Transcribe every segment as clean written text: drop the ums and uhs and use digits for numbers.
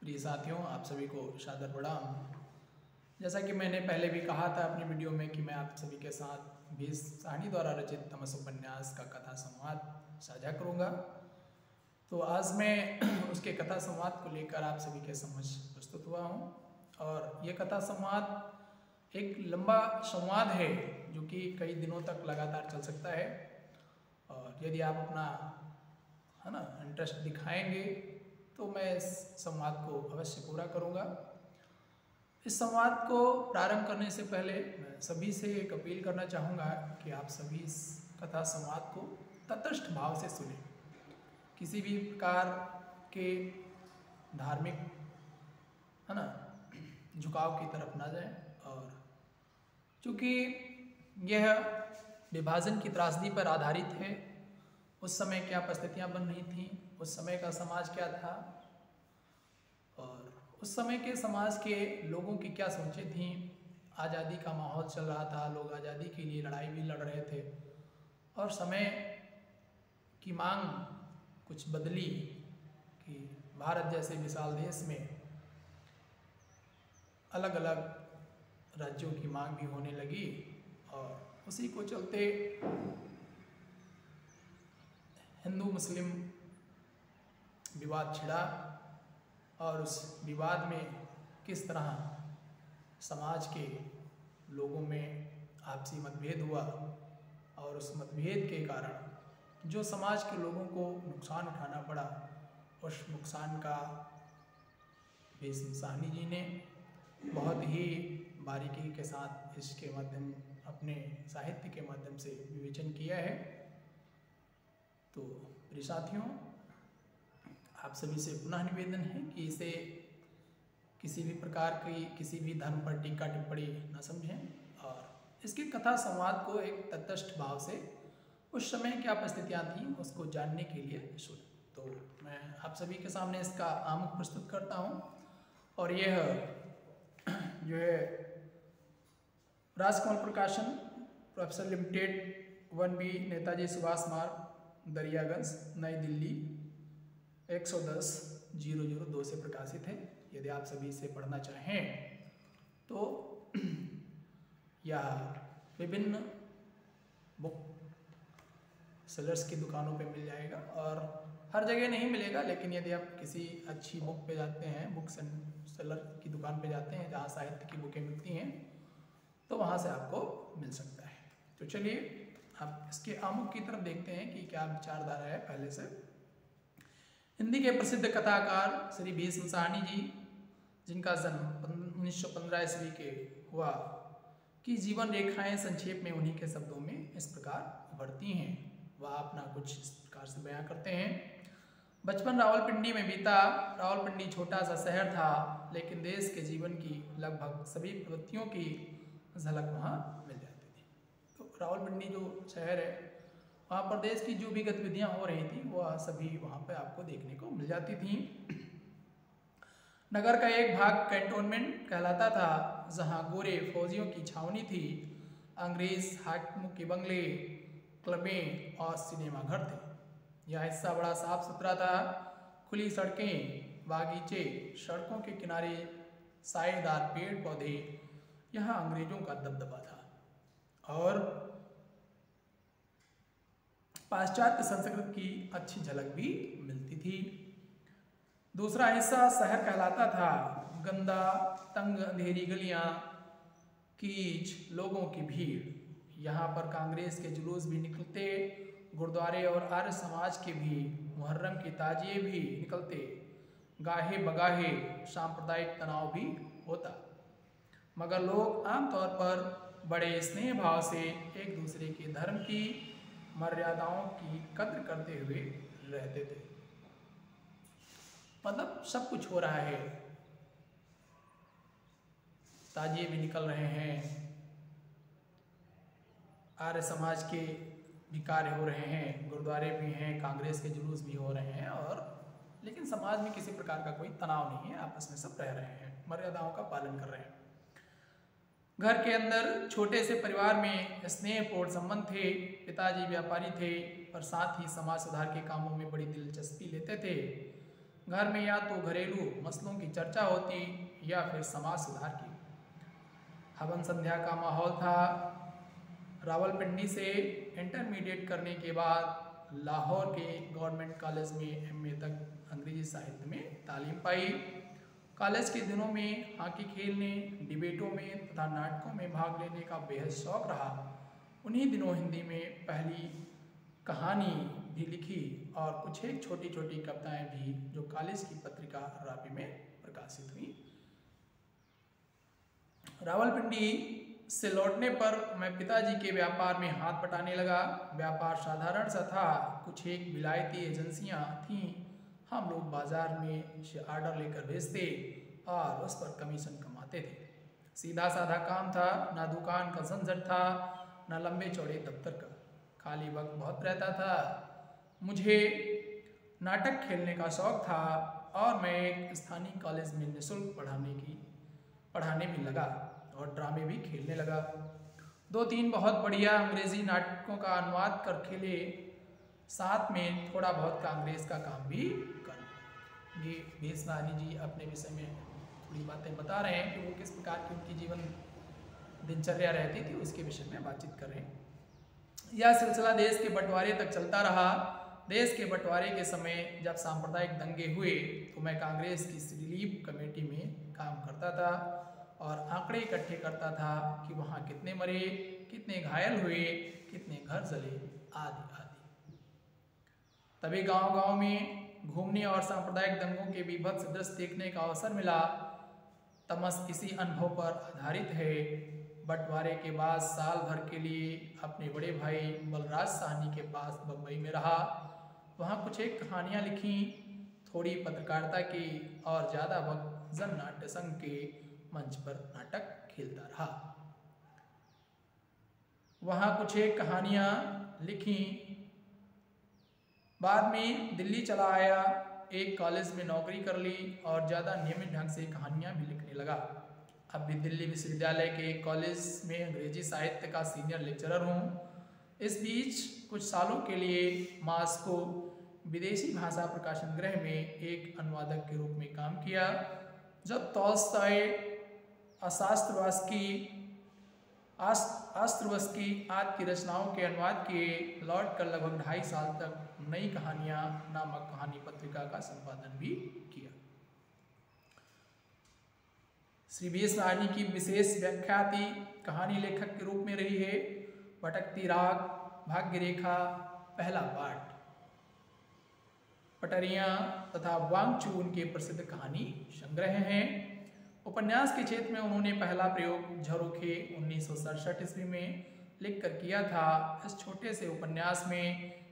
प्रिय साथियों, आप सभी को सादर प्रणाम। जैसा कि मैंने पहले भी कहा था अपनी वीडियो में कि मैं आप सभी के साथ भीष्म साहनी द्वारा रचित तमस उपन्यास का कथा संवाद साझा करूंगा। तो आज मैं उसके कथा संवाद को लेकर आप सभी के समक्ष प्रस्तुत हुआ हूं। और ये कथा संवाद एक लंबा संवाद है जो कि कई दिनों तक लगातार चल सकता है। और यदि आप अपना इंटरेस्ट दिखाएंगे तो मैं इस संवाद को अवश्य पूरा करूंगा। इस संवाद को प्रारंभ करने से पहले मैं सभी से एक अपील करना चाहूँगा कि आप सभी इस कथा संवाद को तटस्थ भाव से सुनें, किसी भी प्रकार के धार्मिक झुकाव की तरफ ना जाएं। और चूँकि यह विभाजन की त्रासदी पर आधारित है, उस समय क्या परिस्थितियाँ बन रही थीं, उस समय का समाज क्या था और उस समय के समाज के लोगों की क्या सोचें थीं। आज़ादी का माहौल चल रहा था, लोग आज़ादी के लिए लड़ाई भी लड़ रहे थे और समय की मांग कुछ बदली कि भारत जैसे विशाल देश में अलग अलग राज्यों की मांग भी होने लगी। और उसी को चलते हिंदू मुस्लिम विवाद छिड़ा और उस विवाद में किस तरह समाज के लोगों में आपसी मतभेद हुआ और उस मतभेद के कारण जो समाज के लोगों को नुकसान उठाना पड़ा, उस नुकसान का भीष्म साहनी जी ने बहुत ही बारीकी के साथ इसके माध्यम अपने साहित्य के माध्यम से विवेचन किया है। तो प्रिय साथियों, आप सभी से पुनः निवेदन है कि इसे किसी भी प्रकार की किसी भी धर्म पर टीका टिप्पणी न समझें और इसके कथा संवाद को एक तटस्थ भाव से उस समय क्या परिस्थितियाँ थीं उसको जानने के लिए सुनें। तो मैं आप सभी के सामने इसका आमुख प्रस्तुत करता हूँ। और यह जो है राजकमल प्रकाशन professor limited 1B Netaji Subhash मार्ग, दरियागंज, नई दिल्ली 110-002 से प्रकाशित है। यदि आप सभी इसे पढ़ना चाहें तो यह विभिन्न बुक सेलर्स की दुकानों पे मिल जाएगा और हर जगह नहीं मिलेगा, लेकिन यदि आप किसी अच्छी बुक पे जाते हैं, बुक सेलर की दुकान पे जाते हैं जहाँ साहित्य की बुकें मिलती हैं, तो वहाँ से आपको मिल सकता है। तो चलिए आप इसके आमुख की तरफ देखते हैं कि क्या विचारधारा है। पहले से हिंदी के प्रसिद्ध कथाकार श्री भीष्म साहनी जी, जिनका जन्म 1915 ईस्वी के हुआ, की जीवन रेखाएं संक्षेप में उन्हीं के शब्दों में इस प्रकार उभरती हैं। वह अपना कुछ इस प्रकार से बयां करते हैं। बचपन रावलपिंडी में बीता। रावलपिंडी छोटा सा शहर था, लेकिन देश के जीवन की लगभग सभी प्रवृत्तियों की झलक वहाँ मिल जाती थी। तो रावलपिंडी जो शहर है, वहाँ पर देश की जो भी गतिविधियाँ हो रही थी वह सभी वहाँ पे आपको देखने को मिल जाती थी। नगर का एक भाग कैंटोनमेंट कहलाता था, जहाँ गोरे फौजियों की छावनी थी। अंग्रेज हाकिमों के बंगले, क्लबें और सिनेमा घर थे। यह हिस्सा बड़ा साफ सुथरा था। खुली सड़कें, बागीचे, सड़कों के किनारे साएदार पेड़ पौधे, यहाँ अंग्रेजों का दबदबा था और पाश्चात्य संस्कृति की अच्छी झलक भी मिलती थी। दूसरा हिस्सा शहर कहलाता था। गंदा, तंग, अंधेरी गलियां, कीच, लोगों की भीड़। यहाँ पर कांग्रेस के जुलूस भी निकलते, गुरुद्वारे और आर्य समाज के भी मुहर्रम के ताजिए भी निकलते, गाहे बगाहे सांप्रदायिक तनाव भी होता, मगर लोग आमतौर पर बड़े स्नेह भाव से एक दूसरे के धर्म की मर्यादाओं की कद्र करते हुए रहते थे। मतलब सब कुछ हो रहा है, ताजिए भी निकल रहे हैं, आर्य समाज के भी कार्य हो रहे हैं, गुरुद्वारे भी हैं, कांग्रेस के जुलूस भी हो रहे हैं, और लेकिन समाज में किसी प्रकार का कोई तनाव नहीं है, आपस में सब रह रहे हैं, मर्यादाओं का पालन कर रहे हैं। घर के अंदर छोटे से परिवार में स्नेहपूर्ण संबंध थे। पिताजी व्यापारी थे और साथ ही समाज सुधार के कामों में बड़ी दिलचस्पी लेते थे। घर में या तो घरेलू मसलों की चर्चा होती या फिर समाज सुधार की। हवन संध्या का माहौल था। रावलपिंडी से इंटरमीडिएट करने के बाद लाहौर के गवर्नमेंट कॉलेज में एमए तक अंग्रेजी साहित्य में तालीम पाई। कॉलेज के दिनों में हॉकी खेलने, डिबेटों में तथा नाटकों में भाग लेने का बेहद शौक रहा। उन्हीं दिनों हिंदी में पहली कहानी भी लिखी और कुछ एक छोटी छोटी कविताएं भी जो कॉलेज की पत्रिका राबी में प्रकाशित हुई। रावलपिंडी से लौटने पर मैं पिताजी के व्यापार में हाथ बटाने लगा। व्यापार साधारण सा था। कुछ एक विलायती एजेंसियां थीं। हम लोग बाजार में से ऑर्डर लेकर भेजते और उस पर कमीशन कमाते थे। सीधा साधा काम था, ना दुकान का झंझट था, ना लंबे चौड़े दफ्तर का। खाली वक्त बहुत रहता था। मुझे नाटक खेलने का शौक था और मैं एक स्थानीय कॉलेज में निःशुल्क पढ़ाने भी लगा और ड्रामे भी खेलने लगा। 2-3 बहुत बढ़िया अंग्रेजी नाटकों का अनुवाद कर खेले, साथ में थोड़ा बहुत कांग्रेस का काम भी कर। ये भेसनानी जी अपने विषय में थोड़ी बातें बता रहे हैं कि वो किस प्रकार की उनकी जीवन दिनचर्या रहती थी, उसके विषय में बातचीत कर रहे हैं। यह सिलसिला देश के बंटवारे तक चलता रहा। देश के बंटवारे के समय जब सांप्रदायिक दंगे हुए तो मैं कांग्रेस की रिलीफ कमेटी में काम करता था और आंकड़े इकट्ठे करता था कि वहाँ कितने मरे, कितने घायल हुए, कितने घर जले, आदि आदि। तभी गांव-गांव में घूमने और सांप्रदायिक दंगों के बीभत्स दृश्य देखने का अवसर मिला। तमस इसी अनुभव पर आधारित है। बंटवारे के बाद साल भर के लिए अपने बड़े भाई बलराज साहनी के पास बम्बई में रहा। वहाँ कुछ एक कहानियाँ लिखी, थोड़ी पत्रकारिता की और ज़्यादा वक्त जन नाट्य संघ के मंच पर नाटक खेलता रहा। वहाँ कुछ एक कहानियाँ लिखी। बाद में दिल्ली चला आया, एक कॉलेज में नौकरी कर ली और ज़्यादा नियमित ढंग से कहानियाँ भी लिखने लगा। अब भी दिल्ली विश्वविद्यालय के कॉलेज में अंग्रेजी साहित्य का सीनियर लेक्चरर हूँ। इस बीच कुछ सालों के लिए मास्को विदेशी भाषा प्रकाशन गृह में एक अनुवादक के रूप में काम किया। जब तॉल्स्टॉय आस्ट्रोवस्की आदि की रचनाओं के अनुवाद किए, लौट कर लगभग 2.5 साल तक नई कहानियाँ नामक कहानी पत्रिका का संपादन भी किया। श्री भेसनानी की विशेष व्याख्याति कहानी लेखक के रूप में रही है। भटकती राग, भाग्य रेखा, पहला पाठ, पटरियाँ तथा वांगचू उनके प्रसिद्ध कहानी संग्रह हैं। उपन्यास के क्षेत्र में उन्होंने पहला प्रयोग झरोखे 1967 ईस्वी में लिखकर किया था। इस छोटे से उपन्यास में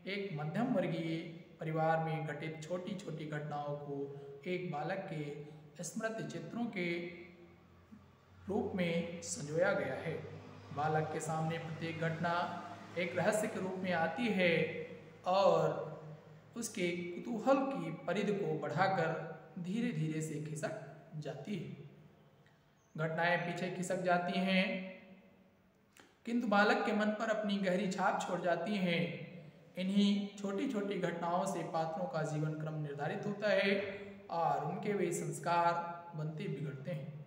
एक मध्यम वर्गीय परिवार में घटित छोटी छोटी घटनाओं को एक बालक के स्मृति चित्रों के रूप में संजोया गया है। बालक के सामने प्रत्येक घटना एक रहस्य के रूप में आती है और उसके कुतूहल की परिधि को बढ़ाकर धीरे धीरे से खिसक जाती है। घटनाएं पीछे खिसक जाती हैं किंतु बालक के मन पर अपनी गहरी छाप छोड़ जाती हैं। इन्हीं छोटी छोटी घटनाओं से पात्रों का जीवन क्रम निर्धारित होता है और उनके वे संस्कार बनते बिगड़ते हैं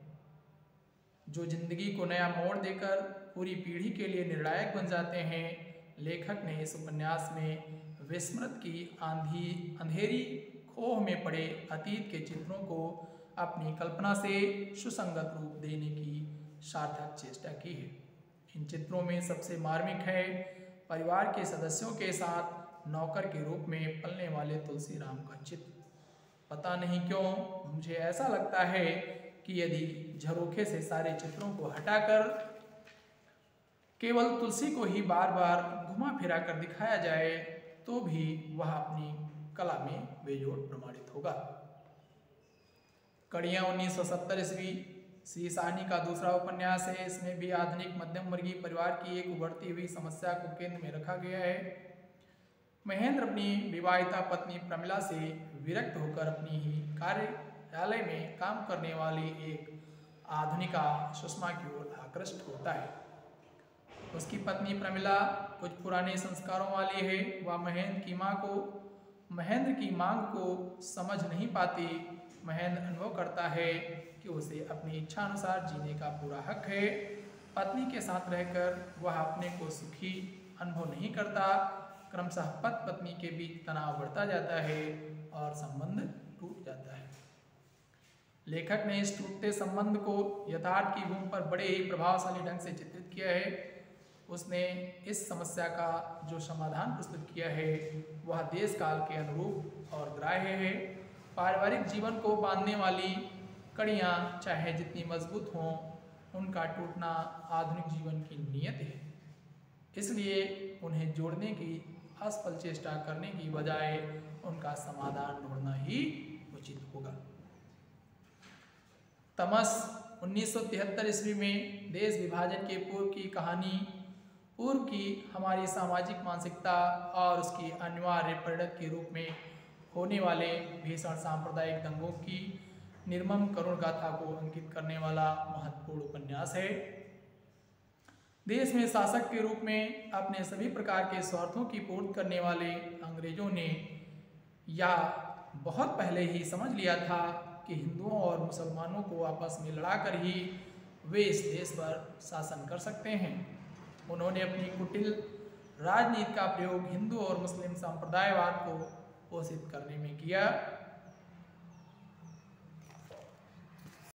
जो जिंदगी को नया मोड़ देकर पूरी पीढ़ी के लिए निर्णायक बन जाते हैं। लेखक ने इस उपन्यास में विस्मृत की अंधेरी खोह में पड़े अतीत के चित्रों को अपनी कल्पना से सुसंगत रूप देने की सार्थक चेष्टा की है। इन चित्रों में सबसे मार्मिक है परिवार के सदस्यों के साथ नौकर के रूप में पलने वाले तुलसीराम का चित्र। पता नहीं क्यों मुझे ऐसा लगता है कि यदि झरोखे से सारे चित्रों को हटाकर केवल तुलसी को ही बार बार घुमा फिरा कर दिखाया जाए तो भी वह अपनी कला में बेजोड़ प्रमाणित होगा। कड़ियाँ 1970 ईस्वी श्री साहनी का दूसरा उपन्यास है। इसमें भी आधुनिक मध्यम वर्गीय परिवार की एक उभरती हुई समस्या को केंद्र में रखा गया है। महेंद्र अपनी विवाहिता पत्नी प्रमिला से विरक्त होकर अपनी ही कार्यालय में काम करने वाली एक आधुनिका सुषमा की ओर आकृष्ट होता है। उसकी पत्नी प्रमिला कुछ पुराने संस्कारों वाली है। वह महेंद्र की माँ को महेंद्र की मांग को समझ नहीं पाती। महेंद्र अनुभव करता है कि उसे अपनी इच्छा अनुसार जीने का पूरा हक है। पत्नी के साथ रहकर वह अपने को सुखी अनुभव नहीं करता। क्रमशः पति पत्नी के बीच तनाव बढ़ता जाता है और संबंध टूट जाता है। लेखक ने इस टूटते संबंध को यथार्थ की भूमि पर बड़े ही प्रभावशाली ढंग से चित्रित किया है। उसने इस समस्या का जो समाधान प्रस्तुत किया है वह देश काल के अनुरूप और ग्राह्य है। पारिवारिक जीवन को बांधने वाली कड़ियाँ चाहे जितनी मजबूत हों, उनका टूटना आधुनिक जीवन की नियत है। इसलिए उन्हें जोड़ने की असफल चेष्टा करने की बजाय उनका समाधान ढूंढना ही उचित होगा। तमस 1973 ईस्वी में देश विभाजन के पूर्व की कहानी, पूर्व की हमारी सामाजिक मानसिकता और उसकी अनिवार्य परिणत के रूप में होने वाले भीषण सांप्रदायिक दंगों की निर्मम करुण गाथा को अंकित करने वाला महत्वपूर्ण उपन्यास है। देश में शासक के रूप में अपने सभी प्रकार के स्वार्थों की पूर्ति करने वाले अंग्रेजों ने या बहुत पहले ही समझ लिया था कि हिंदुओं और मुसलमानों को आपस में लड़ाकर ही वे इस देश पर शासन कर सकते हैं। उन्होंने अपनी कुटिल राजनीति का प्रयोग हिंदू और मुस्लिम संप्रदायवाद को पोषित करने में किया।